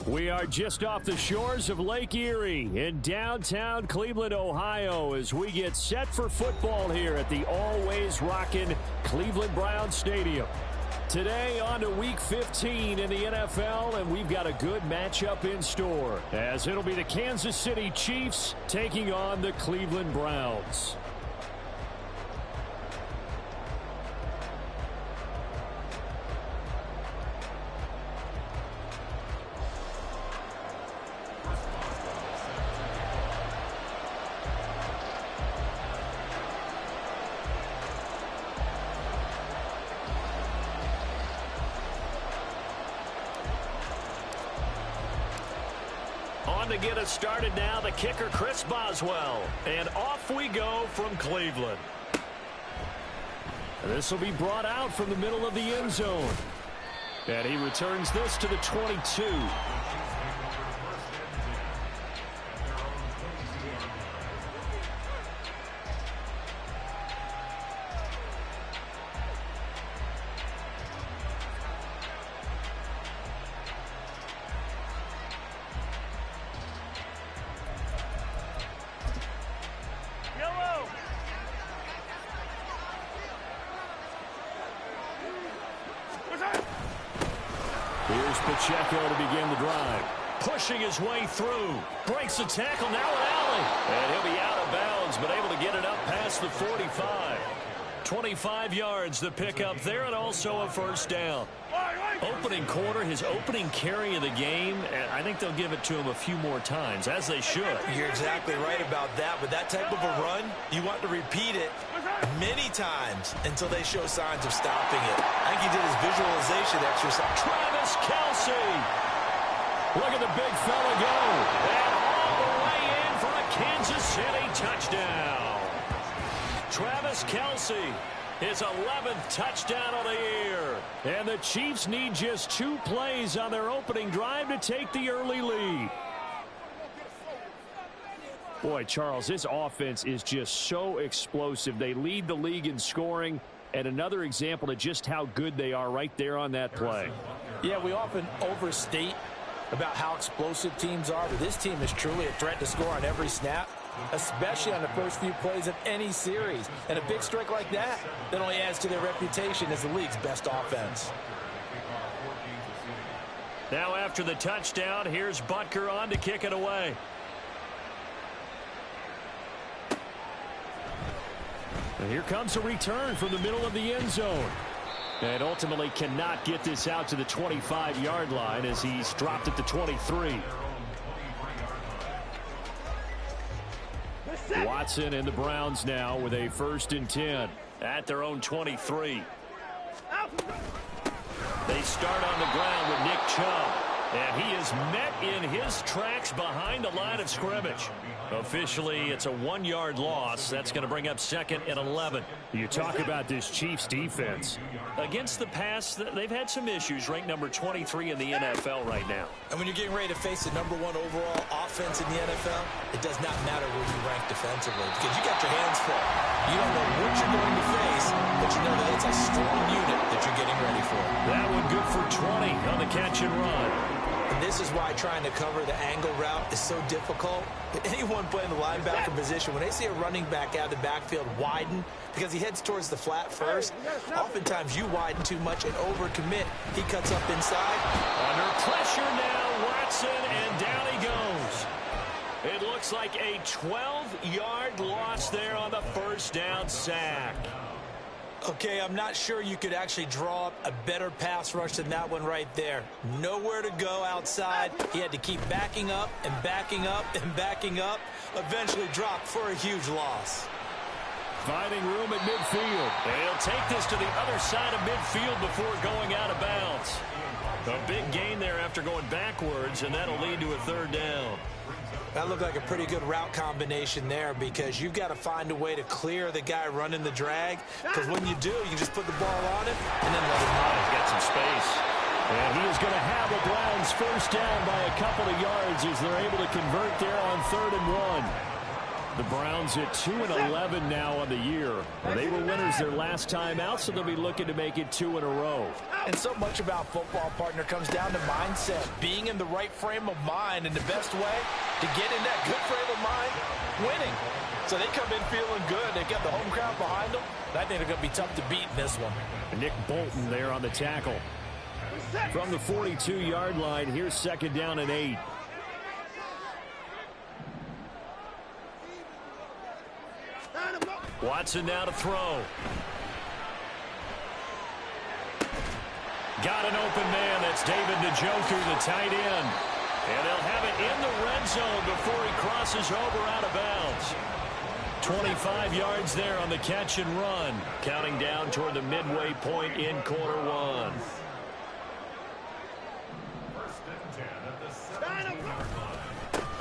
We are just off the shores of Lake Erie in downtown Cleveland, Ohio, as we get set for football here at the always rockin' Cleveland Browns Stadium. Today on to Week 15 in the NFL, and we've got a good matchup in store, as it'll be the Kansas City Chiefs taking on the Cleveland Browns. On to get us started now, the kicker, Chris Boswell. And off we go from Cleveland. This will be brought out from the middle of the end zone. And he returns this to the 22. Here's Pacheco to begin the drive. Pushing his way through. Breaks the tackle, now an alley. And he'll be out of bounds, but able to get it up past the 45. 25 yards the pickup there, and also a first down. Opening quarter, his opening carry of the game, and I think they'll give it to him a few more times, as they should. You're exactly right about that. With that type of a run, you want to repeat it many times until they show signs of stopping it. I think he did his visualization exercise. Travis Kelce. Look at the big fella go. And all the way in for a Kansas City touchdown. Travis Kelce. His 11th touchdown of the year. And the Chiefs need just 2 plays on their opening drive to take the early lead. Boy, Charles, this offense is just so explosive. They lead the league in scoring, and another example of just how good they are right there on that play. Yeah, we often overstate about how explosive teams are, but this team is truly a threat to score on every snap, especially on the first few plays of any series. And a big strike like that only adds to their reputation as the league's best offense. Now after the touchdown, here's Butker on to kick it away. And here comes a return from the middle of the end zone. And ultimately cannot get this out to the 25-yard line as he's dropped at the 23. Watson and the Browns now with a 1st and 10 at their own 23. They start on the ground with Nick Chubb. And he is met in his tracks behind the line of scrimmage. Officially, it's a 1-yard loss. That's going to bring up 2nd and 11. You talk about this Chiefs defense. Against the pass, they've had some issues. Ranked number 23 in the NFL right now. And when you're getting ready to face the #1 overall offense in the NFL, it does not matter where you rank defensively because you got your hands full. You don't know what you're going to face, but you know that it's a strong unit that you're getting ready for. That one good for 20 on the catch and run. And this is why trying to cover the angle route is so difficult. Anyone playing the linebacker position, when they see a running back out of the backfield widen because he heads towards the flat first, oftentimes you widen too much and overcommit. He cuts up inside. Under pressure now, Watson, and down he goes. It looks like a 12-yard loss there on the first down sack. Okay, I'm not sure you could actually draw up a better pass rush than that one right there. Nowhere to go outside. He had to keep backing up and backing up and backing up. Eventually dropped for a huge loss. Finding room at midfield. They'll take this to the other side of midfield before going out of bounds. A big gain there after going backwards, and that'll lead to a 3rd down. That looked like a pretty good route combination there because you've got to find a way to clear the guy running the drag. Because when you do, you just put the ball on him and then let him run. He's got some space. And he is going to have the Browns first down by a couple of yards as they're able to convert there on 3rd and 1. The Browns at 2-11 now on the year. They were winners their last time out, so they'll be looking to make it 2 in a row. And so much about football, partner, comes down to mindset. Being in the right frame of mind, and the best way to get in that good frame of mind, winning. So they come in feeling good. They got the home crowd behind them. And I think they're going to be tough to beat in this one. Nick Bolton there on the tackle. From the 42-yard line, here's 2nd down and 8. Watson now to throw. Got an open man. That's David Njoku, the tight end. And they'll have it in the red zone before he crosses over out of bounds. 25 yards there on the catch and run. Counting down toward the midway point in quarter one.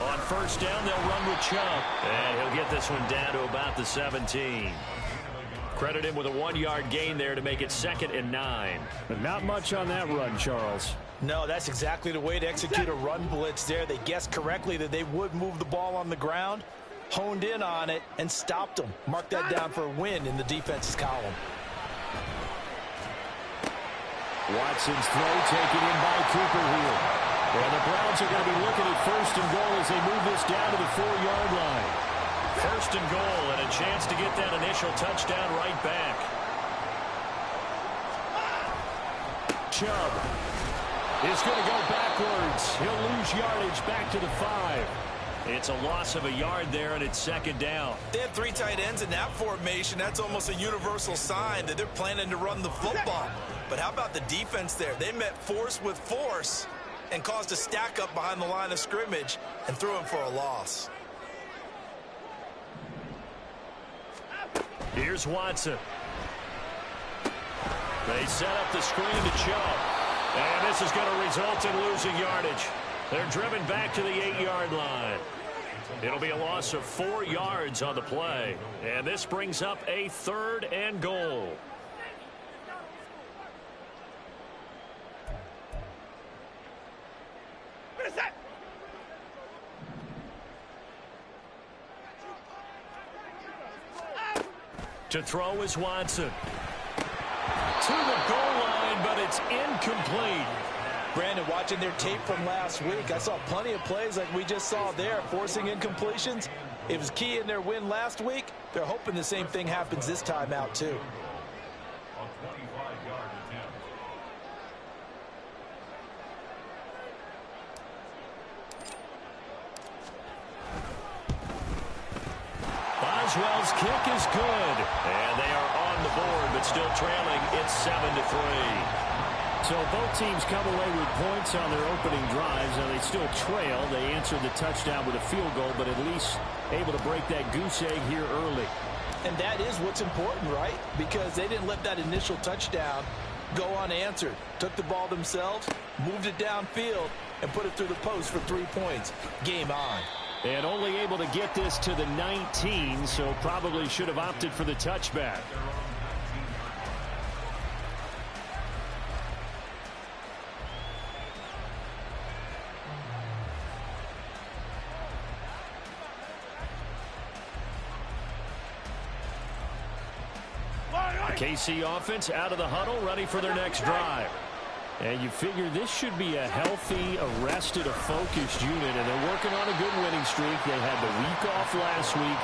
On 1st down, they'll run with Chubb. And he'll get this one down to about the 17. Credit him with a 1-yard gain there to make it 2nd and 9. But not much on that run, Charles. No, that's exactly the way to execute a run blitz there. They guessed correctly that they would move the ball on the ground, honed in on it, and stopped them. Mark that down for a win in the defense's column. Watson's throw taken in by Cooper here. And the Browns are going to be looking at 1st and goal as they move this down to the 4-yard line. 1st and goal, and a chance to get that initial touchdown right back. Chubb is going to go backwards. He'll lose yardage back to the 5. It's a loss of a yard there, and it's 2nd down. They have 3 tight ends in that formation. That's almost a universal sign that they're planning to run the football. But how about the defense there? They met force with force and caused a stack up behind the line of scrimmage and threw him for a loss. Here's Watson. They set up the screen to Chubb. And this is going to result in losing yardage. They're driven back to the 8-yard line. It'll be a loss of 4 yards on the play. And this brings up a 3rd and goal. To throw is Watson. To the goal line, but it's incomplete. Brandon, watching their tape from last week, I saw plenty of plays like we just saw there, forcing incompletions. It was key in their win last week. They're hoping the same thing happens this time out, too. Boswell's kick is good. And they are on the board, but still trailing. It's 7-3. So both teams come away with points on their opening drives. Now they still trail. They answered the touchdown with a field goal, but at least able to break that goose egg here early. And that is what's important, right? Because they didn't let that initial touchdown go unanswered. Took the ball themselves, moved it downfield, and put it through the post for 3 points. Game on. And only able to get this to the 19, so probably should have opted for the touchback. KC offense out of the huddle, ready for their next drive. And you figure this should be a healthy, arrested, a focused unit, and they're working on a good winning streak. They had the week off last week.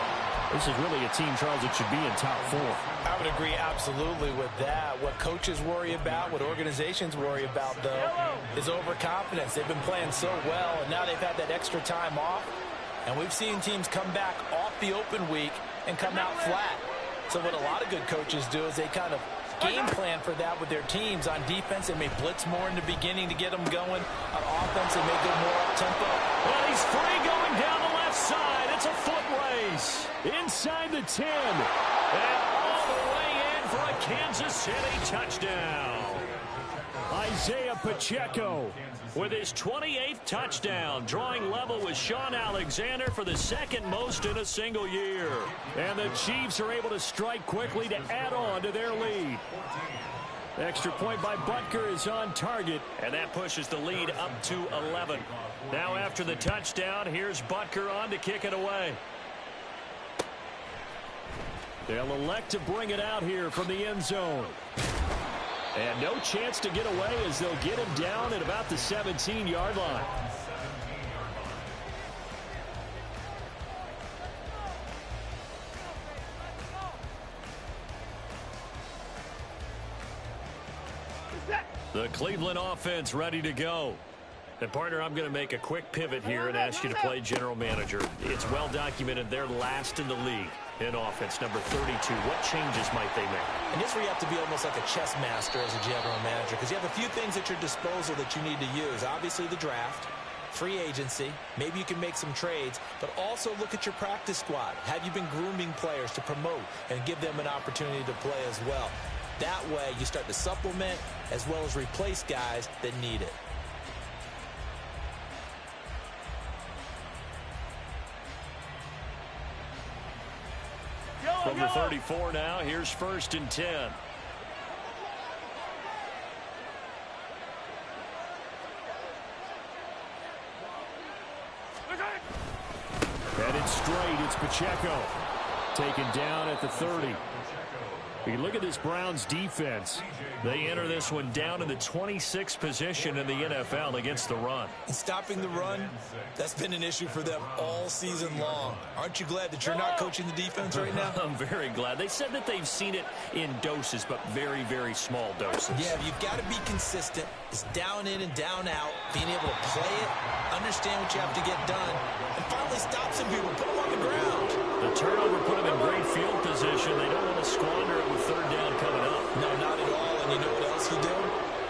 This is really a team, Charles, that should be in top 4. I would agree absolutely with that. What coaches worry about, what organizations worry about, though, is overconfidence. They've been playing so well, and now they've had that extra time off. And we've seen teams come back off the open week and come out flat. So what a lot of good coaches do is they kind of game plan for that with their teams. On defense, they may blitz more in the beginning to get them going. On offense, they may go more up-tempo. Well, he's free going down the left side. It's a foot race. Inside the 10. And all the way in for a Kansas City touchdown. Isaiah Pacheco with his 28th touchdown, drawing level with Sean Alexander for the 2nd most in a single year. And the Chiefs are able to strike quickly to add on to their lead. Extra point by Butker is on target, and that pushes the lead up to 11. Now after the touchdown, here's Butker on to kick it away. They'll elect to bring it out here from the end zone. And no chance to get away as they'll get him down at about the 17-yard line. The Cleveland offense ready to go. And partner, I'm going to make a quick pivot here and ask you to play general manager. It's well documented they're last in the league in offense, number 32. What changes might they make? And this is where you have to be almost like a chess master as a general manager, because you have a few things at your disposal that you need to use. Obviously the draft, free agency, maybe you can make some trades, but also look at your practice squad. Have you been grooming players to promote and give them an opportunity to play as well? That way you start to supplement as well as replace guys that need it. From the 34 now, here's 1st and 10. Headed straight, it's Pacheco. Taken down at the 30. You can look at this Browns defense. They enter this one down in the 26th position in the NFL against the run. And stopping the run, that's been an issue for them all season long. Aren't you glad that you're not coaching the defense right now? I'm very glad. They said that they've seen it in doses, but very, very small doses. Yeah, you've got to be consistent. It's down in and down out, being able to play it, understand what you have to get done, and finally stop some people, put them on the ground. The turnover put them in great field position. They don't want to squander it with 3rd down coming up. No, not at all. And you know what else you do?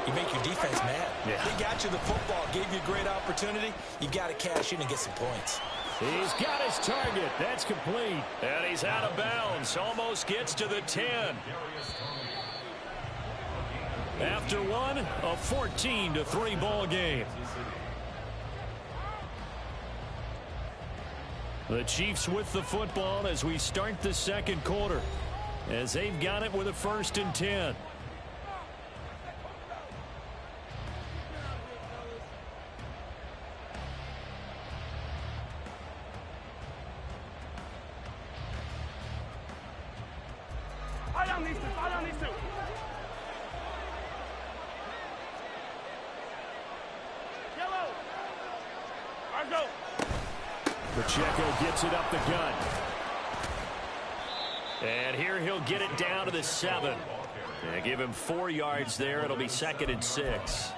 You make your defense mad. Yeah. They got you the football, gave you a great opportunity. You got to cash in and get some points. He's got his target. That's complete. And he's out of bounds. Almost gets to the 10. After one, a 14-3 ball game. The Chiefs with the football as we start the 2nd quarter, as they've got it with a 1st and 10. Pacheco gets it up the gut. And here he'll get it down to the 7. And give him 4 yards there. It'll be 2nd and 6.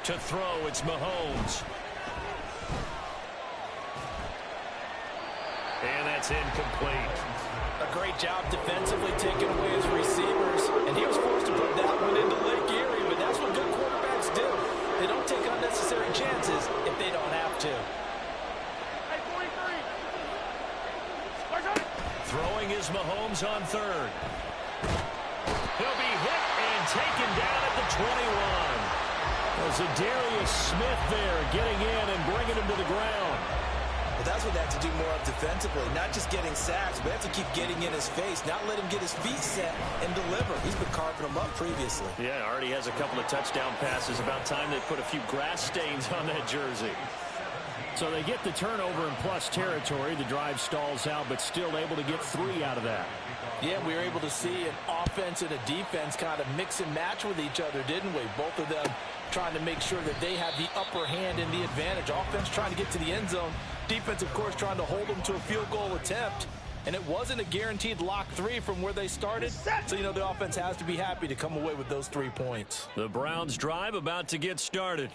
To throw, it's Mahomes. And that's incomplete. A great job defensively taking away his receivers, and he was forced to put that one into Lake Erie, but that's what good quarterbacks do. They don't take unnecessary chances if they don't have to. Throwing is Mahomes on 3rd. He'll be hit and taken down at the 21. There's a Darius Smith there getting in and bringing him to the ground. Well, that's what they have to do more of defensively, not just getting sacks, but have to keep getting in his face, not let him get his feet set and deliver. He's been carving them up previously. Yeah, already has a couple of touchdown passes. About time they put a few grass stains on that jersey. So they get the turnover in plus territory. The drive stalls out, but still able to get 3 out of that. Yeah, we were able to see an offense and a defense kind of mix and match with each other, didn't we? Both of them trying to make sure that they have the upper hand and the advantage. Offense trying to get to the end zone. Defense, of course, trying to hold them to a field goal attempt. And it wasn't a guaranteed lock 3 from where they started. So, you know, the offense has to be happy to come away with those 3 points. The Browns drive about to get started.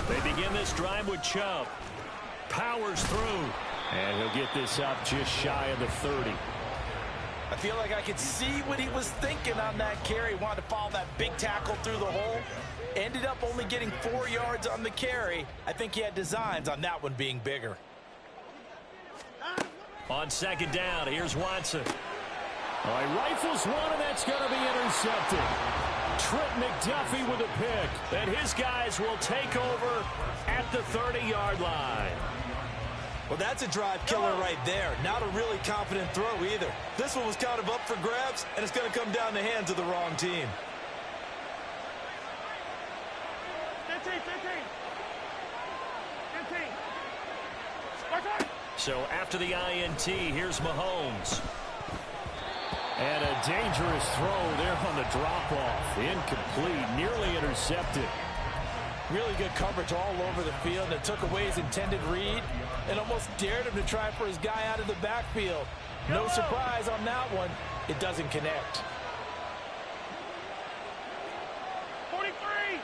They begin this drive with Chubb. Powers through. And he'll get this up just shy of the 30. I feel like I could see what he was thinking on that carry. Wanted to follow that big tackle through the hole. Ended up only getting 4 yards on the carry. I think he had designs on that one being bigger. On 2nd down, here's Watson. All right, rifles one, and that's going to be intercepted. Trent McDuffie with a pick. And his guys will take over at the 30-yard line. Well, that's a drive killer right there. Not a really confident throw either. This one was kind of up for grabs, and it's going to come down the hands of the wrong team. 15. So after the INT, here's Mahomes. And a dangerous throw there on the drop-off. Incomplete, nearly intercepted. Really good coverage all over the field. And it took away his intended read and almost dared him to try for his guy out of the backfield. No surprise on that one. It doesn't connect. 43.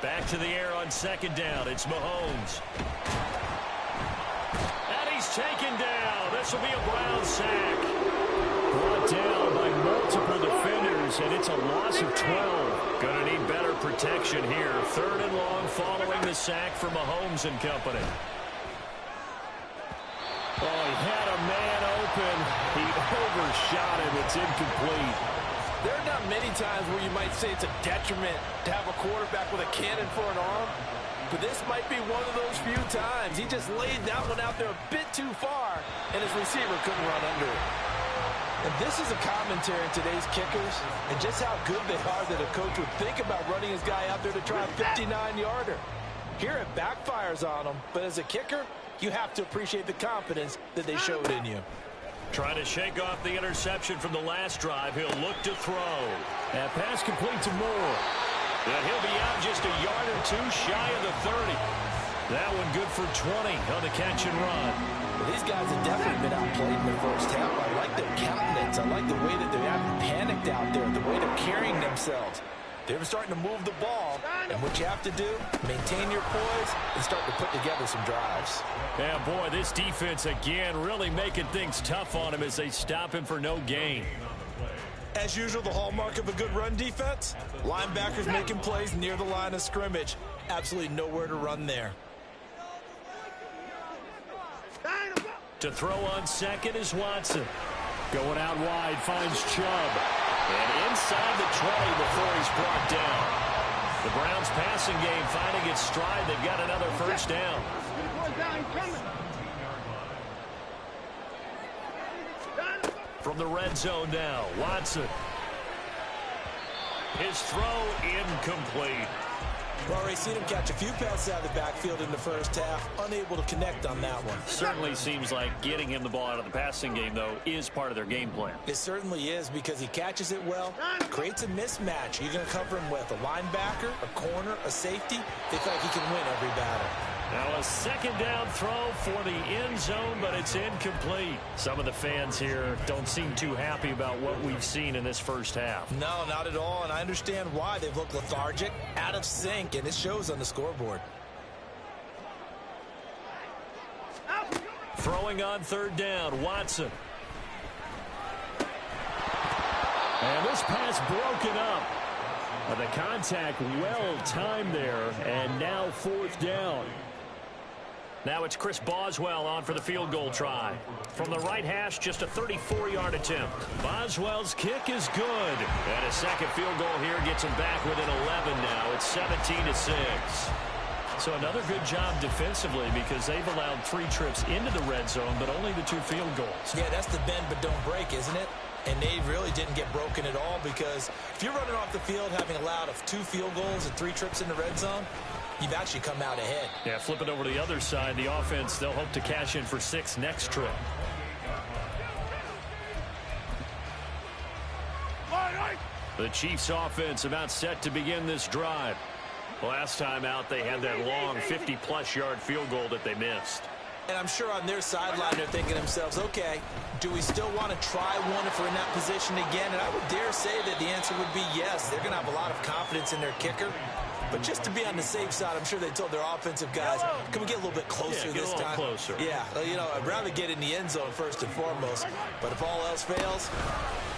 Back to the air on second down. It's Mahomes. And he's taken down. This will be a Brown sack. Brought down by multiple defenders, and it's a loss of 12. Going to need better protection here. 3rd and long following the sack for Mahomes and company. Oh, he had a man open. He overshot him. It's incomplete. There are not many times where you might say it's a detriment to have a quarterback with a cannon for an arm, but this might be one of those few times. He just laid that one out there a bit too far, and his receiver couldn't run under it. And this is a commentary in today's kickers, and just how good they are that a coach would think about running his guy out there to try a 59-yarder. Here it backfires on him, but as a kicker, you have to appreciate the confidence that they showed in you. Trying to shake off the interception from the last drive. He'll look to throw. That pass complete to Moore. And he'll be out just a yard or two shy of the 30. That one good for 20 on the catch and run. Well, these guys have definitely been outplayed in the first half. I like their countenance. I like the way that they haven't panicked out there, the way they're carrying themselves. They're starting to move the ball, and what you have to do, maintain your poise and start to put together some drives. Yeah, boy, this defense again really making things tough on him as they stop him for no gain. As usual, the hallmark of a good run defense, linebackers making plays near the line of scrimmage. Absolutely nowhere to run there. To throw on second is Watson. Going out wide, finds Chubb. And inside the 20 before he's brought down. The Browns passing game finding its stride. They've got another first down. From the red zone now, Watson. His throw incomplete. We've already seen him catch a few passes out of the backfield in the first half, unable to connect on that one. Certainly seems like getting him the ball out of the passing game, though, is part of their game plan. It certainly is because he catches it well, creates a mismatch. You're going to cover him with a linebacker, a corner, a safety. They feel like he can win every battle. Now a second down throw for the end zone, but it's incomplete. Some of the fans here don't seem too happy about what we've seen in this first half. No, not at all, and I understand why. They've looked lethargic, out of sync, and it shows on the scoreboard. Throwing on third down, Watson. And this pass broken up. The contact well timed there, and now fourth down. Now it's Chris Boswell on for the field goal try. From the right hash, just a 34-yard attempt. Boswell's kick is good. And a second field goal here gets him back within 11 now. It's 17-6. So another good job defensively because they've allowed 3 trips into the red zone, but only the 2 field goals. Yeah, that's the bend but don't break, isn't it? And they really didn't get broken at all because if you're running off the field having allowed 2 field goals and 3 trips in the red zone, you've actually come out ahead. Yeah, flip it over to the other side. The offense, they'll hope to cash in for 6 next trip. The Chiefs offense about set to begin this drive. Last time out, they had that long 50-plus yard field goal that they missed. And I'm sure on their sideline they're thinking to themselves, okay, do we still want to try one if we're in that position again? And I would dare say that the answer would be yes. They're going to have a lot of confidence in their kicker. But just to be on the safe side, I'm sure they told their offensive guys, can we get a little bit closer this time? Closer. Yeah, you know, I'd rather get in the end zone first and foremost. But if all else fails,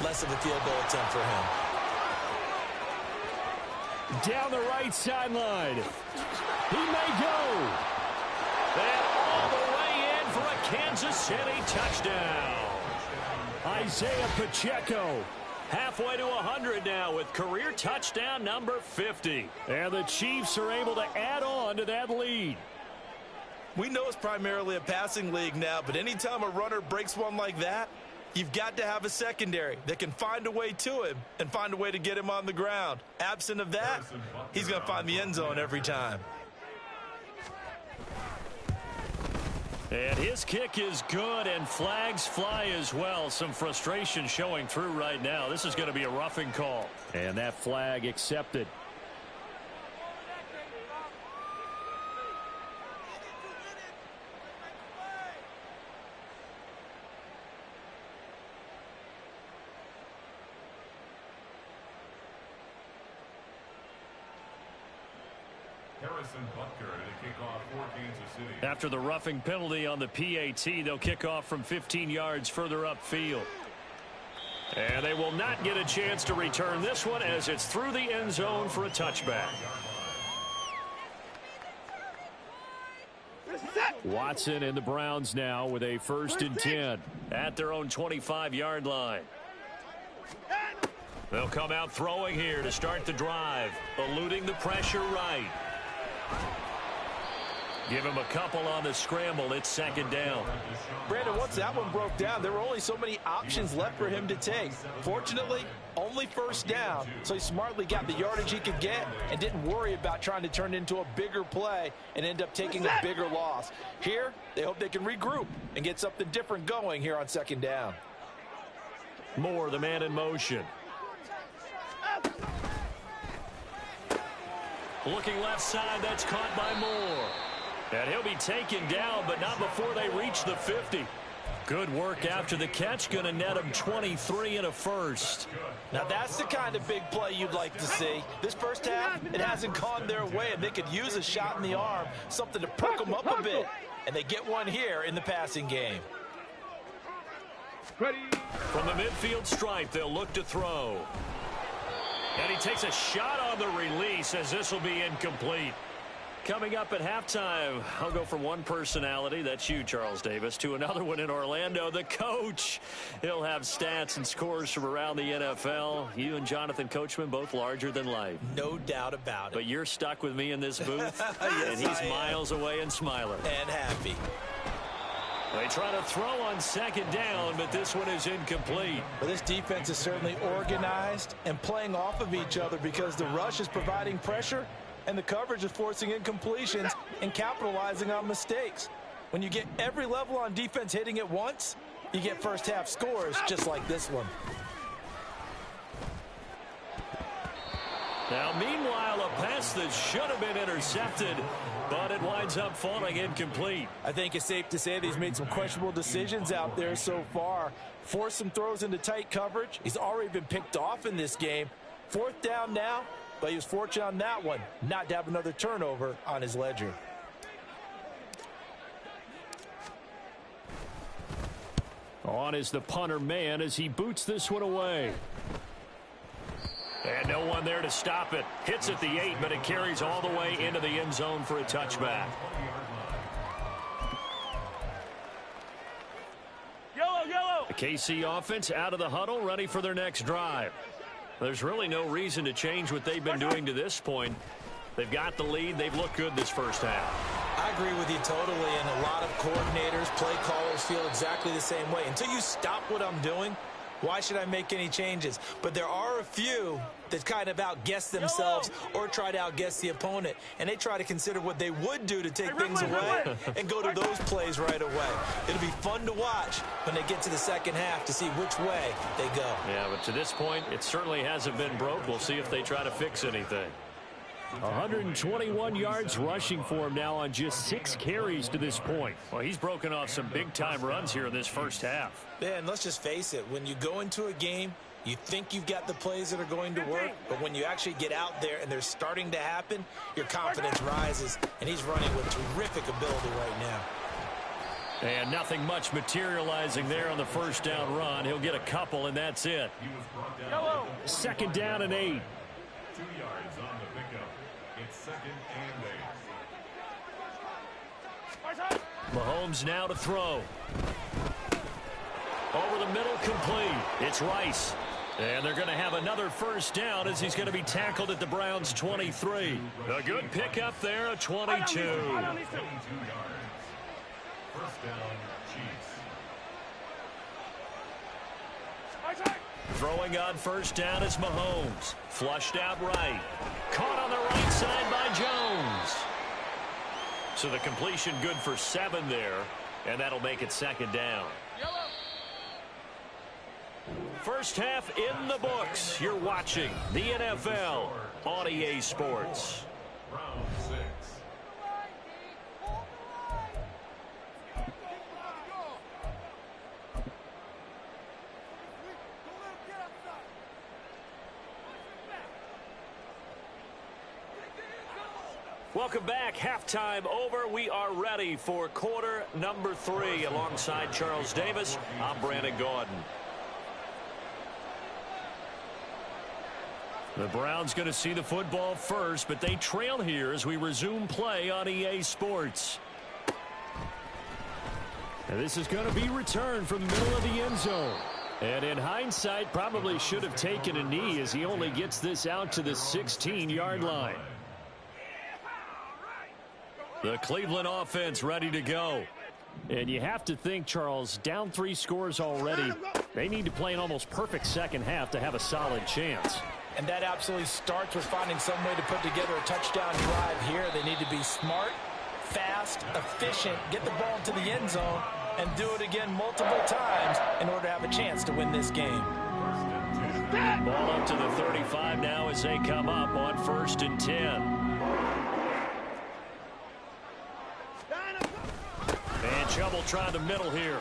less of a field goal attempt for him. Down the right sideline. He may go. And all the way in for a Kansas City touchdown. Isaiah Pacheco. Halfway to 100 now with career touchdown number 50. And the Chiefs are able to add on to that lead. We know it's primarily a passing league now, but anytime a runner breaks one like that, you've got to have a secondary that can find a way to him and find a way to get him on the ground. Absent of that, he's going to find the end zone every time. And his kick is good, and flags fly as well. Some frustration showing through right now. This is going to be a roughing call. And that flag accepted. After the roughing penalty on the PAT, they'll kick off from 15 yards further upfield. And they will not get a chance to return this one as it's through the end zone for a touchback. Watson and the Browns now with a 1st and 10 at their own 25-yard line. They'll come out throwing here to start the drive, eluding the pressure right. Give him a couple on the scramble. It's 2nd down. Brandon, once that one broke down, there were only so many options left for him to take. Fortunately, only 1st down, so he smartly got the yardage he could get and didn't worry about trying to turn it into a bigger play and end up taking a bigger loss. Here, they hope they can regroup and get something different going here on 2nd down. Moore, the man in motion. Looking left side, that's caught by Moore. And he'll be taken down, but not before they reach the 50. Good work after the catch. Going to net him 23 and a 1st. Now that's the kind of big play you'd like to see. This first half, it hasn't gone their way, and they could use a shot in the arm, something to perk them up a bit. And they get one here in the passing game. From the midfield stripe, they'll look to throw. And he takes a shot on the release as this will be incomplete. Coming up at halftime, I'll go from one personality, that's you, Charles Davis, to another one in Orlando, the coach. He'll have stats and scores from around the NFL. You and Jonathan Coachman, both larger than life. No doubt about it. But you're stuck with me in this booth, yes, and he's miles away and smiling. And happy. They try to throw on 2nd down, but this one is incomplete. Well, this defense is certainly organized and playing off of each other because the rush is providing pressure and the coverage is forcing incompletions and capitalizing on mistakes. When you get every level on defense hitting at once, you get first half scores just like this one. Now, meanwhile, a pass that should have been intercepted, but it winds up falling incomplete. I think it's safe to say that he's made some questionable decisions out there so far. Forced some throws into tight coverage. He's already been picked off in this game. 4th down now, but he was fortunate on that one not to have another turnover on his ledger. On is the punter man as he boots this one away. And no one there to stop it. Hits at the 8, but it carries all the way into the end zone for a touchback. Yellow. The KC offense out of the huddle, ready for their next drive. There's really no reason to change what they've been doing to this point. They've got the lead. They've looked good this first half. I agree with you totally, and a lot of coordinators, play callers feel exactly the same way. Until you stop what I'm doing, why should I make any changes? But there are a few that kind of outguess themselves or try to outguess the opponent, and they try to consider what they would do to take things away and go to those plays right away. It'll be fun to watch when they get to the second half to see which way they go. Yeah, but to this point, it certainly hasn't been broke. We'll see if they try to fix anything. 121 yards rushing for him now on just 6 carries to this point. Well, he's broken off some big-time runs here in this first half. Yeah, and let's just face it. When you go into a game, you think you've got the plays that are going to work, but when you actually get out there and they're starting to happen, your confidence rises, and he's running with terrific ability right now. And nothing much materializing there on the first down run. He'll get a couple, and that's it. 2nd down and 8. 2 yards on the pickup. It's 2nd and 8. Mahomes now to throw. Over the middle, complete. It's Rice. And they're going to have another first down as he's going to be tackled at the Browns' 23. A good pickup there, a 22. 22 yards. First down, Chiefs. Throwing on first down is Mahomes. Flushed out right. Caught on the right side by Jones. So the completion good for 7 there, and that'll make it second down. First half in the books. You're watching the NFL on EA Sports. Round 6. Welcome back. Halftime over. We are ready for quarter number 3. Alongside Charles Davis, I'm Brandon Gaudin. The Browns going to see the football first, but they trail here as we resume play on EA Sports. And this is going to be returned from the middle of the end zone. And in hindsight, probably should have taken a knee as he only gets this out to the 16-yard line. The Cleveland offense ready to go. And you have to think, Charles, down 3 scores already. They need to play an almost perfect second half to have a solid chance. And that absolutely starts with finding some way to put together a touchdown drive here. They need to be smart, fast, efficient, get the ball into the end zone, and do it again multiple times in order to have a chance to win this game. Ball up to the 35 now as they come up on 1st and 10. And Chubb trying the middle here.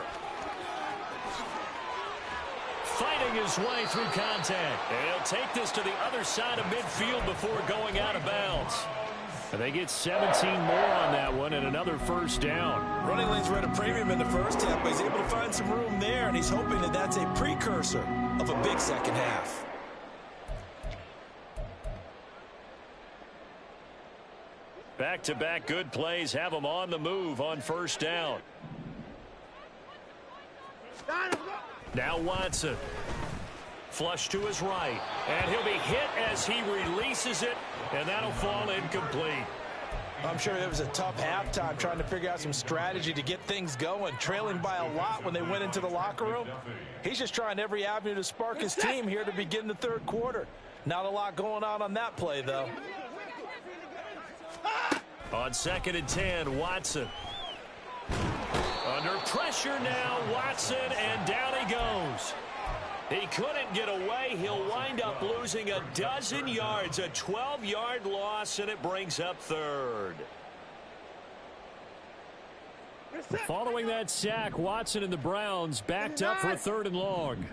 Fighting his way through contact. And he'll take this to the other side of midfield before going out of bounds. And they get 17 more on that one and another first down. Running lanes were at a premium in the first half, but he's able to find some room there, and he's hoping that that's a precursor of a big second half. Back-to-back good plays have him on the move on first down. Now Watson. Flush to his right. And he'll be hit as he releases it, and that'll fall incomplete. I'm sure it was a tough halftime trying to figure out some strategy to get things going. Trailing by a lot when they went into the locker room. He's just trying every avenue to spark his team here to begin the third quarter. Not a lot going on that play, though. On 2nd and 10, Watson. Under pressure now, Watson, and down he goes. He couldn't get away. He'll wind up losing a dozen yards, a 12-yard loss, and it brings up 3rd. Following that sack, Watson and the Browns backed up for 3rd and long.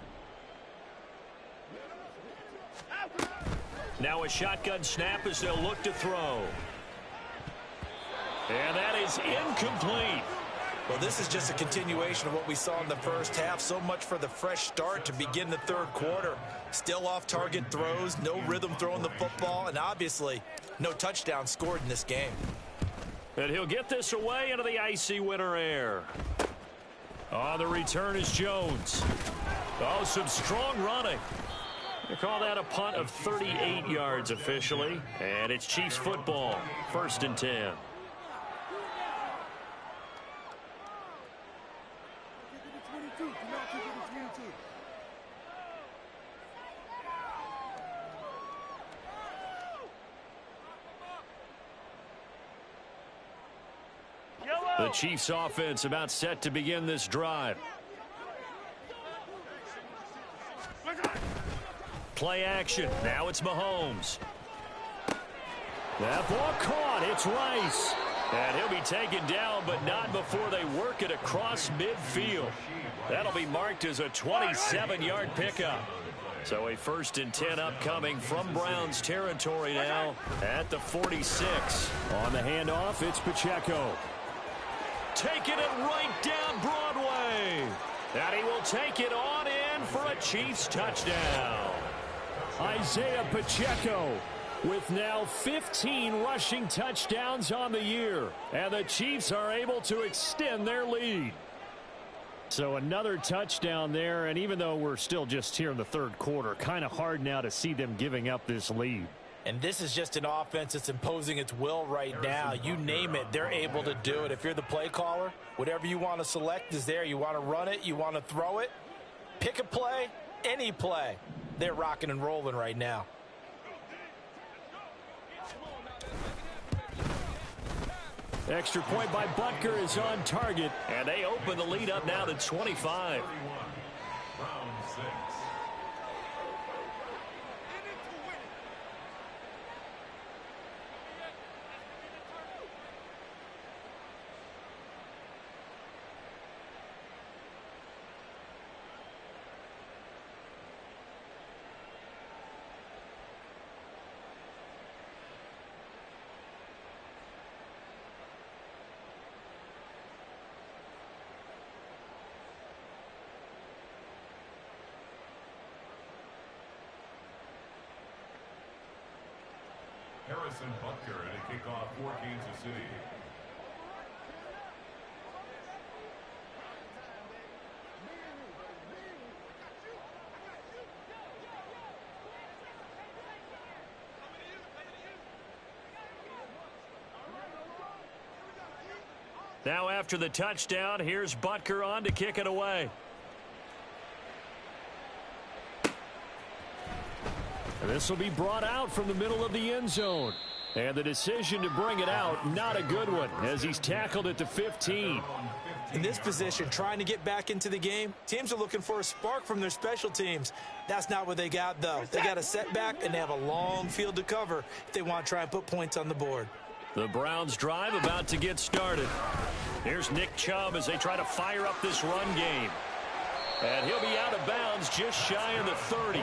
Now a shotgun snap as they'll look to throw. And that is incomplete. Well, this is just a continuation of what we saw in the first half. So much for the fresh start to begin the third quarter. Still off-target throws, no rhythm throwing the football, and obviously no touchdown scored in this game. And he'll get this away into the icy winter air. On the return is Jones. Oh, some strong running. They call that a punt of 38 yards officially. And it's Chiefs football, 1st and 10. The Chiefs offense about set to begin this drive. Play action. Now it's Mahomes. That ball caught. It's Rice. And he'll be taken down, but not before they work it across midfield. That'll be marked as a 27-yard pickup. So a 1st and 10 upcoming from Browns territory now at the 46. On the handoff, it's Pacheco. Taking it right down Broadway. And he will take it on in for a Chiefs touchdown. Isaiah Pacheco with now 15 rushing touchdowns on the year. And the Chiefs are able to extend their lead. So another touchdown there, and even though we're still just here in the third quarter, kind of hard now to see them giving up this lead. And this is just an offense that's imposing its will right now. You name it, they're able to do it. If you're the play caller, whatever you want to select is there. You want to run it, you want to throw it, pick a play, any play. They're rocking and rolling right now. Extra point by Butker is on target, and they open the lead up now to 25. Round 6. Harrison Butker at a kickoff for Kansas City. Now after the touchdown, here's Butker on to kick it away. And this will be brought out from the middle of the end zone. And the decision to bring it out, not a good one, as he's tackled at the 15. In this position, trying to get back into the game, teams are looking for a spark from their special teams. That's not what they got, though. They got a setback, and they have a long field to cover if they want to try and put points on the board. The Browns drive about to get started. Here's Nick Chubb as they try to fire up this run game. And he'll be out of bounds just shy of the 30.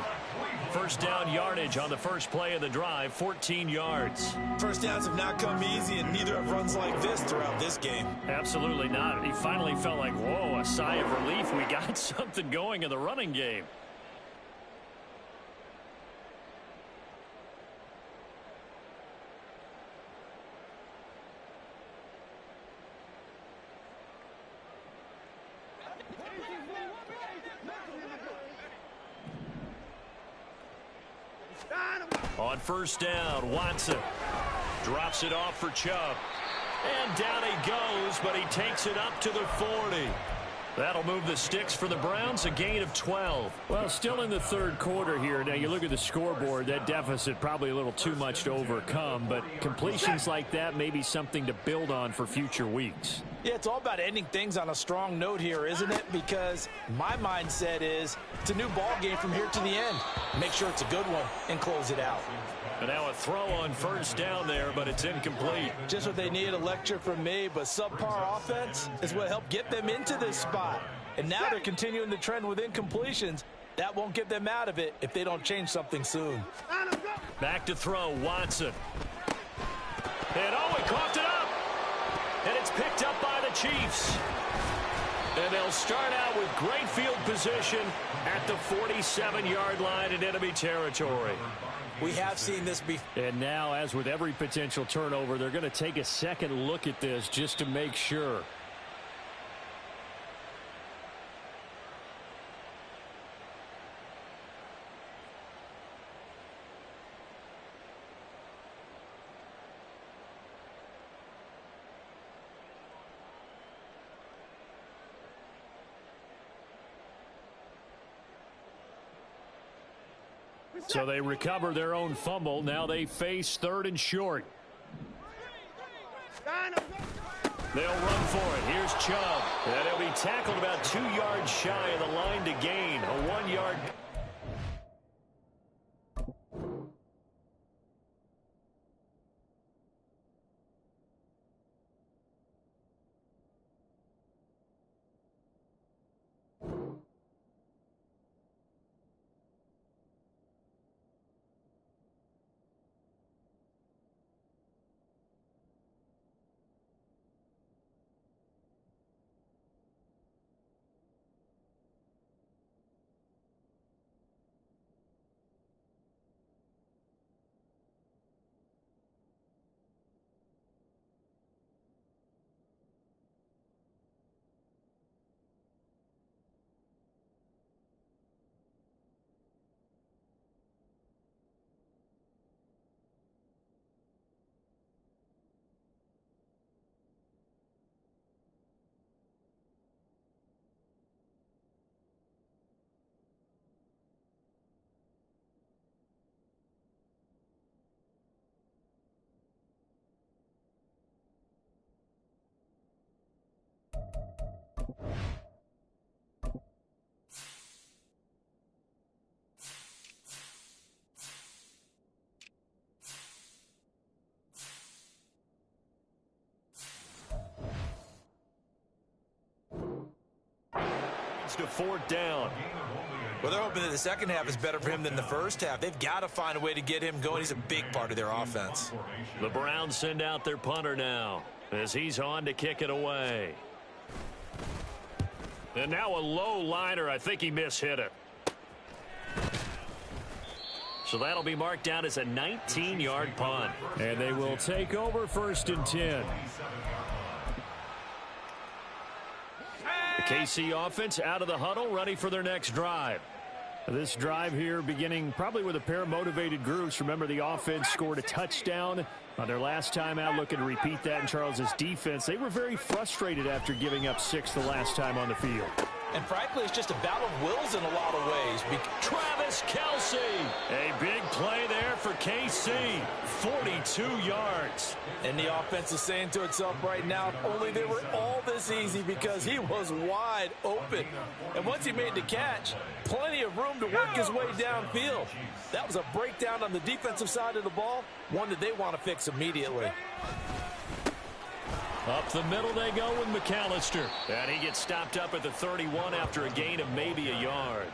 First down yardage on the first play of the drive, 14 yards. First downs have not come easy, and neither have runs like this throughout this game. Absolutely not. He finally felt like, whoa, a sigh of relief. We got something going in the running game. On first down, Watson drops it off for Chubb. And down he goes, but he takes it up to the 40. That'll move the sticks for the Browns, a gain of 12. Well, still in the third quarter here. Now, you look at the scoreboard, that deficit probably a little too much to overcome, but completions like that may be something to build on for future weeks. Yeah, it's all about ending things on a strong note here, isn't it? Because my mindset is it's a new ball game from here to the end. Make sure it's a good one and close it out. And now a throw on first down there, but it's incomplete. Just what they need, a lecture from me, but subpar offense is what helped get them into this spot. And now they're continuing the trend with incompletions. That won't get them out of it if they don't change something soon. Back to throw, Watson. And oh, he coughed it up. And it's picked up by the Chiefs. And they'll start out with great field position at the 47-yard line in enemy territory. We have seen this before. And now, as with every potential turnover, they're going to take a second look at this just to make sure. So they recover their own fumble. Now they face third and short. They'll run for it. Here's Chubb. And he'll be tackled about 2 yards shy of the line to gain. A 1 yard. to 4th down. Well, they're hoping that the second half is better for him than the first half. They've got to find a way to get him going. He's a big part of their offense. The Browns send out their punter now as he's on to kick it away. And now a low liner. I think he mishit it. So that'll be marked down as a 19-yard punt. And they will take over 1st and 10. The KC offense out of the huddle, ready for their next drive. This drive here beginning probably with a pair of motivated groups. Remember, the offense scored a touchdown on their last time out, looking to repeat that in Charles's defense. They were very frustrated after giving up 6 the last time on the field. And frankly, it's just a battle of wills in a lot of ways. Travis Kelce. A big play there for KC. 42 yards. And the offense is saying to itself right now, if only they were all this easy, because he was wide open. And once he made the catch, plenty of room to work his way downfield. That was a breakdown on the defensive side of the ball, one that they want to fix immediately. Up the middle they go with McAllister. And he gets stopped up at the 31 after a gain of maybe a yard.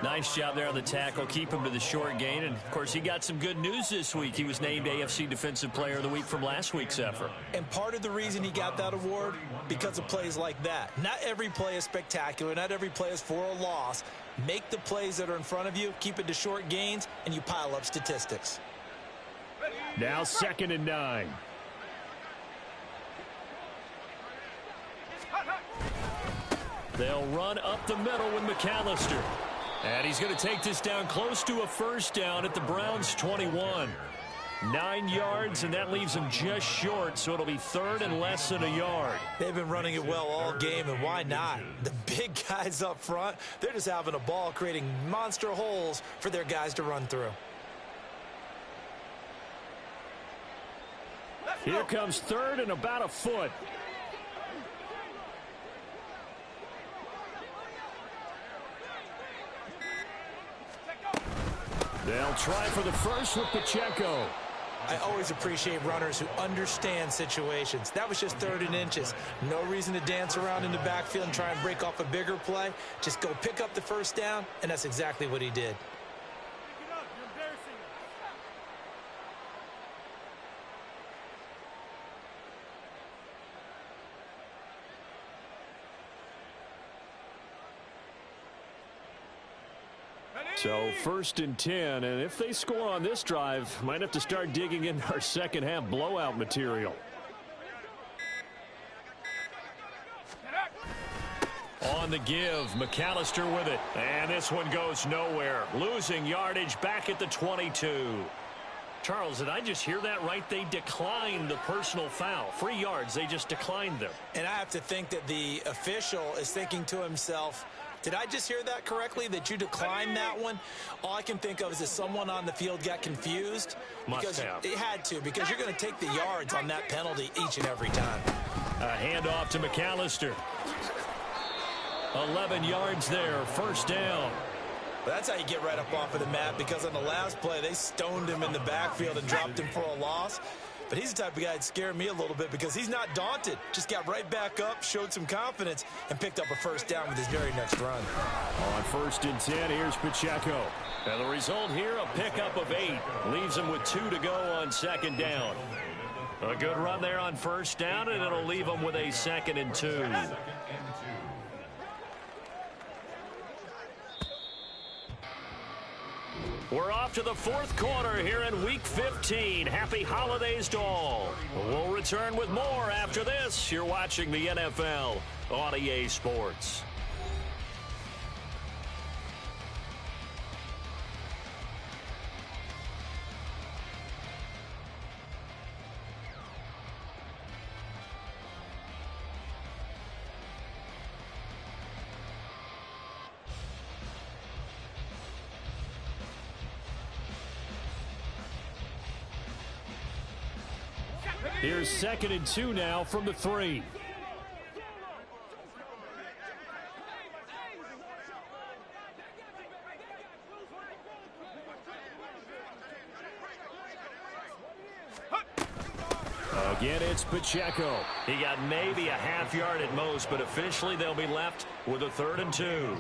Nice job there on the tackle. Keep him to the short gain. And, of course, he got some good news this week. He was named AFC Defensive Player of the Week from last week's effort. And part of the reason he got that award, because of plays like that. Not every play is spectacular. Not every play is for a loss. Make the plays that are in front of you, keep it to short gains, and you pile up statistics. Now 2nd and 9. They'll run up the middle with McAllister. And he's going to take this down close to a 1st down at the Browns' 21. 9 yards, and that leaves him just short, so it'll be 3rd and less than a yard. They've been running it well all game, and why not? The big guys up front, they're just having a ball, creating monster holes for their guys to run through. Here comes 3rd and about a foot. They'll try for the first with Pacheco. I always appreciate runners who understand situations. That was just 3rd and inches. No reason to dance around in the backfield and try and break off a bigger play. Just go pick up the 1st down, and that's exactly what he did. So 1st and 10, and if they score on this drive, might have to start digging in our second half blowout material. On the give, McAllister with it, and this one goes nowhere. Losing yardage back at the 22. Charles, did I just hear that right? They declined the personal foul. 3 yards, they just declined them. And I have to think that the official is thinking to himself, did I just hear that correctly, that you declined that one? All I can think of is that someone on the field got confused. Must have. It had to, because you're going to take the yards on that penalty each and every time. A handoff to McAllister. 11 yards there, 1st down. But that's how you get right up off of the mat, because on the last play, they stoned him in the backfield and dropped him for a loss. But he's the type of guy that scared me a little bit, because he's not daunted. Just got right back up, showed some confidence, and picked up a 1st down with his very next run. On 1st and 10, here's Pacheco. And the result here, a pickup of 8. Leaves him with 2 to go on 2nd down. A good run there on 1st down, and it'll leave him with a 2nd and 2. We're off to the 4th quarter here in Week 15. Happy holidays to all. We'll return with more after this. You're watching the NFL on EA Sports. Here's 2nd and 2 now from the 3. Again, it's It's Pacheco. He got maybe a half yard at most, but officially they'll be left with a 3rd and 2.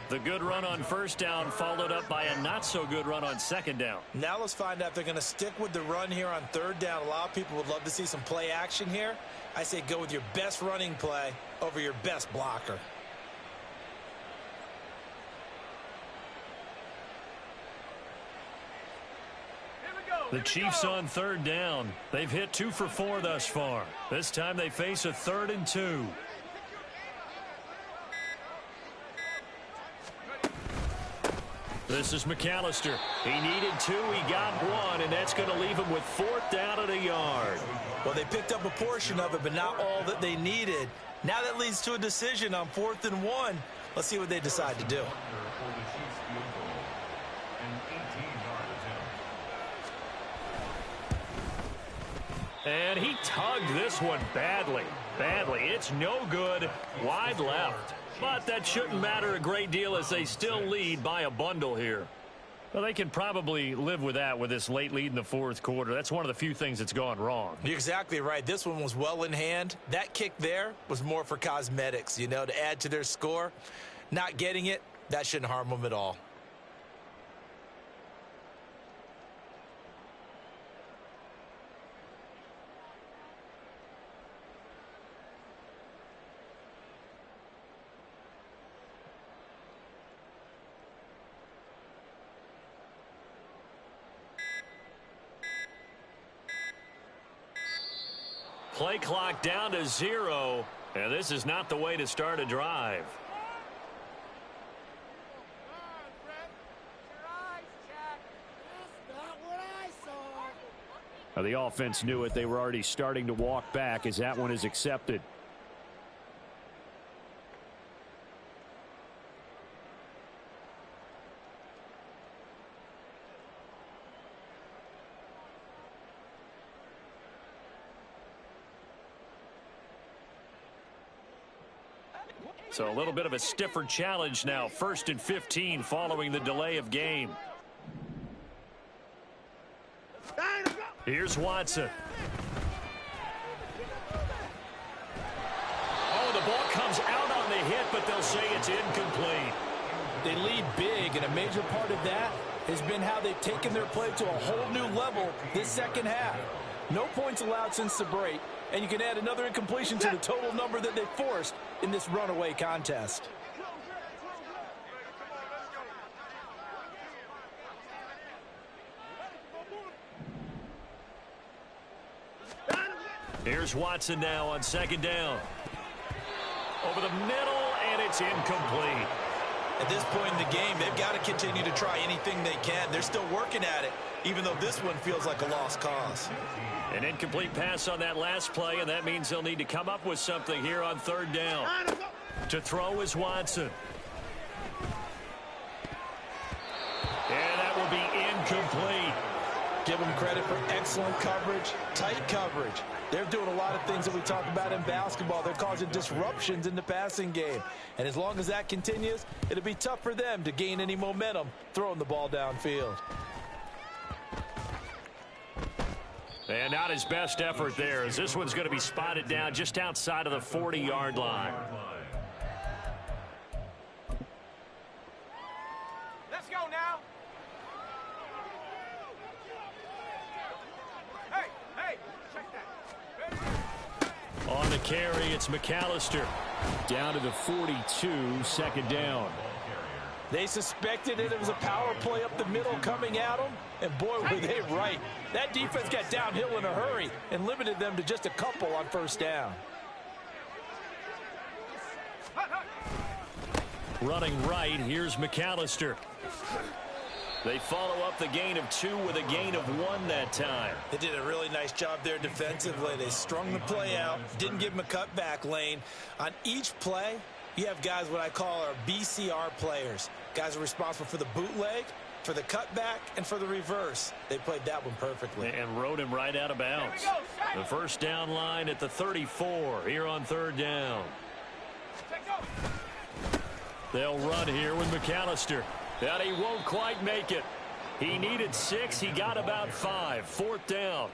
The good run on first down followed up by a not-so-good run on second down. Now let's find out if they're going to stick with the run here on 3rd down. A lot of people would love to see some play action here. I say go with your best running play over your best blocker. The Chiefs on 3rd down. They've hit 2 for 4 thus far. This time they face a 3rd and 2. This is McAllister. He needed 2. He got 1, and that's going to leave him with 4th down at a yard. Well, they picked up a portion of it, but not all that they needed. Now that leads to a decision on 4th and 1. Let's see what they decide to do. And he tugged this one badly. It's no good. Wide left. But that shouldn't matter a great deal as they still lead by a bundle here. Well, they can probably live with that with this late lead in the 4th quarter. That's one of the few things that's gone wrong. You're exactly right. This one was well in hand. That kick there was more for cosmetics, you know, to add to their score. Not getting it, that shouldn't harm them at all. Play clock down to 0, and this is not the way to start a drive. Now, the offense knew it. They were already starting to walk back as that one is accepted. So a little bit of a stiffer challenge now. 1st and 15 following the delay of game. Here's Watson. Oh, the ball comes out on the hit, but they'll say it's incomplete. They lead big, and a major part of that has been how they've taken their play to a whole new level this second half. No points allowed since the break, and you can add another incompletion to the total number that they forced in this runaway contest. Here's Watson now on 2nd down. Over the middle, and it's incomplete. At this point in the game, they've got to continue to try anything they can. They're still working at it, even though this one feels like a lost cause. An incomplete pass on that last play, and that means they'll need to come up with something here on 3rd down. To throw is Watson. And that will be incomplete. Give them credit for excellent coverage, tight coverage. They're doing a lot of things that we talk about in basketball. They're causing disruptions in the passing game. And as long as that continues, it'll be tough for them to gain any momentum throwing the ball downfield. And not his best effort there, as this one's going to be spotted down just outside of the 40-yard line. Let's go now. Hey, check that. On the carry, it's McAllister. Down to the 42, 2nd down. They suspected it was a power play up the middle coming at them, and boy, were they right. That defense got downhill in a hurry and limited them to just a couple on 1st down. Running right, here's McAllister. They follow up the gain of 2 with a gain of 1 that time. They did a really nice job there defensively. They strung the play out, didn't give him a cutback lane. On each play, you have guys what I call our BCR players. Guys are responsible for the bootleg, for the cutback, and for the reverse. They played that one perfectly. And rode him right out of bounds. The 1st down line at the 34 here on 3rd down. They'll run here with McAllister. And he won't quite make it. He needed 6. He got about 5. 4th down.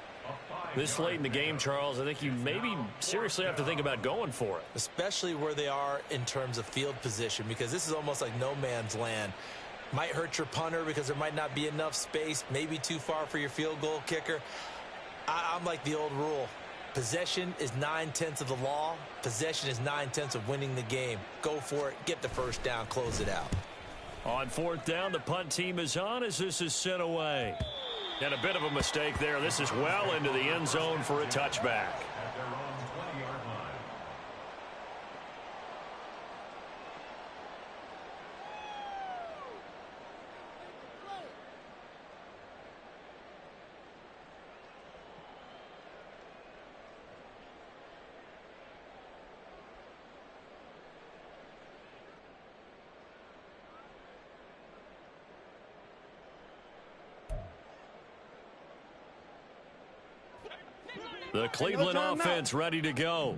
This late in the game, Charles, I think you maybe seriously have to think about going for it. Especially where they are in terms of field position, because this is almost like no man's land. Might hurt your punter because there might not be enough space, maybe too far for your field goal kicker. I'm like the old rule. Possession is 9/10 of the law. Possession is 9/10 of winning the game. Go for it. Get the first down. Close it out. On fourth down, the punt team is on as this is sent away. And a bit of a mistake there. This is well into the end zone for a touchback. At their own 20-yard line. The Cleveland offense ready to go.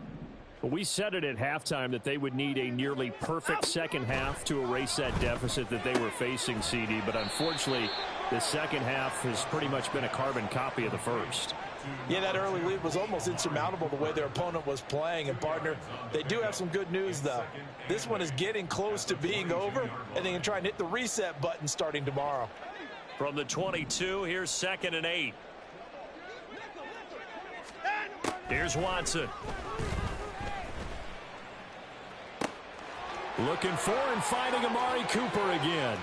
We said it at halftime that they would need a nearly perfect second half to erase that deficit that they were facing, CD. But unfortunately, the second half has pretty much been a carbon copy of the first. Yeah, that early lead was almost insurmountable the way their opponent was playing. And, partner, they do have some good news, though. This one is getting close to being over, and they can try and hit the reset button starting tomorrow. From the 22, here's 2nd and 8. Here's Watson. Looking for and finding Amari Cooper again.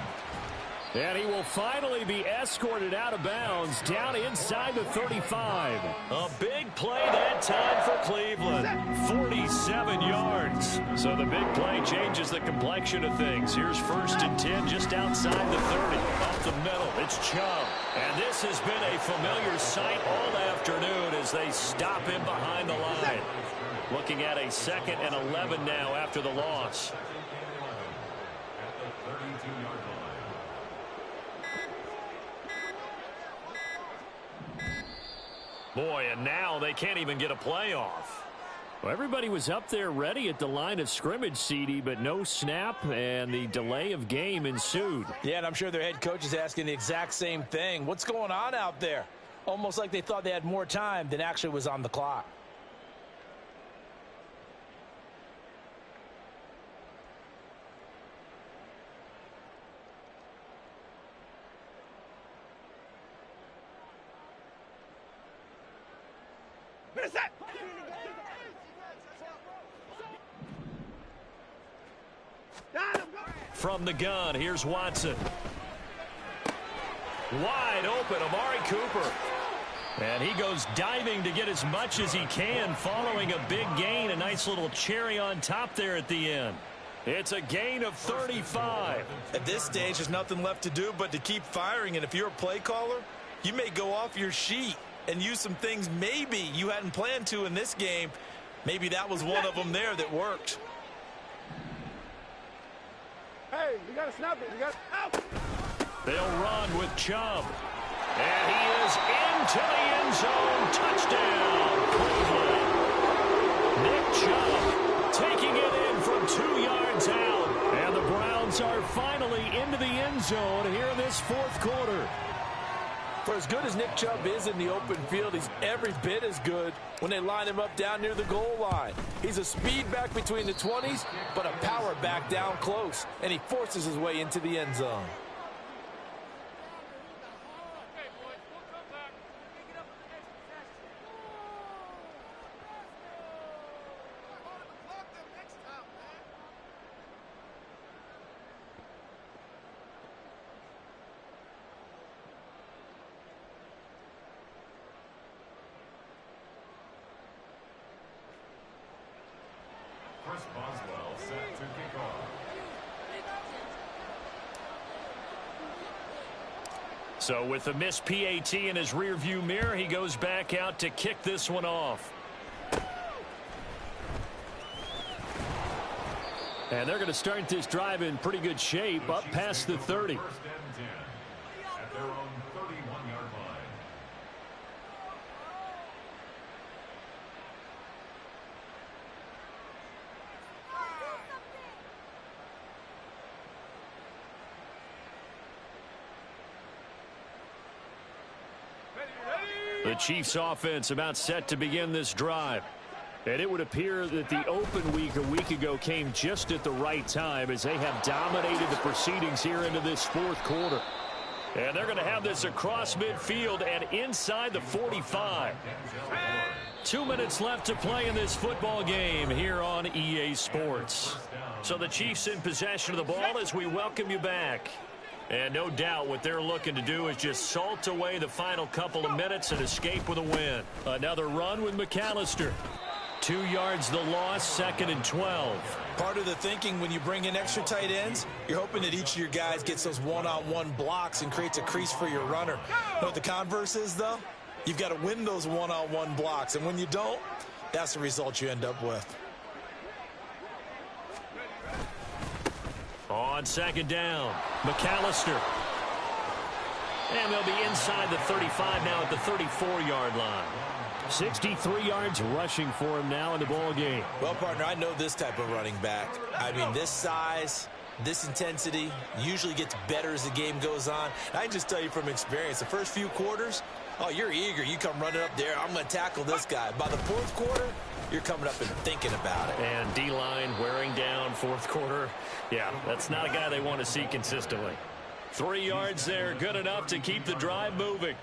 And he will finally be escorted out of bounds down inside the 35. A big play that time for Cleveland. 47 yards. So the big play changes the complexion of things. Here's 1st and 10 just outside the 30. Up the middle, it's Chubb. And this has been a familiar sight all afternoon as they stop him behind the line. Looking at a 2nd and 11 now after the loss. At the 32-yard line. Boy, and now they can't even get a play off. Well, everybody was up there ready at the line of scrimmage, CD, but no snap, and the delay of game ensued. Yeah, and I'm sure their head coach is asking the exact same thing. What's going on out there? Almost like they thought they had more time than actually was on the clock. From the gun, here's Watson. Wide open, Amari Cooper. And he goes diving to get as much as he can following a big gain. A nice little cherry on top there at the end. It's a gain of 35. At this stage, there's nothing left to do but to keep firing. And if you're a play caller, you may go off your sheet and use some things maybe you hadn't planned to in this game. Maybe that was one of them there that worked. Hey, you got to snap it. You got out. They'll run with Chubb. And he is into the end zone. Touchdown, Cleveland. Nick Chubb taking it in from 2 yards out. And the Browns are finally into the end zone here in this 4th quarter. For as good as Nick Chubb is in the open field, he's every bit as good when they line him up down near the goal line. He's a speed back between the 20s, but a power back down close, and he forces his way into the end zone. Chris Boswell set to kick off. So with the missed PAT in his rearview mirror, he goes back out to kick this one off. And they're going to start this drive in pretty good shape, up past the 30. 1st and 10 at their own 31-yard line. The Chiefs offense about set to begin this drive. And it would appear that the open week a week ago came just at the right time as they have dominated the proceedings here into this fourth quarter. And they're going to have this across midfield and inside the 45. 2 minutes left to play in this football game here on EA Sports. So the Chiefs in possession of the ball as we welcome you back. And no doubt what they're looking to do is just salt away the final couple of minutes and escape with a win. Another run with McAllister. 2 yards the loss, 2nd and 12. Part of the thinking when you bring in extra tight ends, you're hoping that each of your guys gets those one-on-one blocks and creates a crease for your runner. You know what the converse is, though? You've got to win those one-on-one blocks, and when you don't, that's the result you end up with. On 2nd down, McAllister. And they'll be inside the 35 now at the 34-yard line. 63 yards rushing for him now in the ball game. Well, partner, I know this type of running back. I mean, this size, this intensity usually gets better as the game goes on. I can just tell you from experience, the first few quarters, oh, you're eager. You come running up there. I'm going to tackle this guy. By the fourth quarter, you're coming up and thinking about it. And D-line wearing down fourth quarter. Yeah, that's not a guy they want to see consistently. 3 yards there, good enough to keep the drive moving.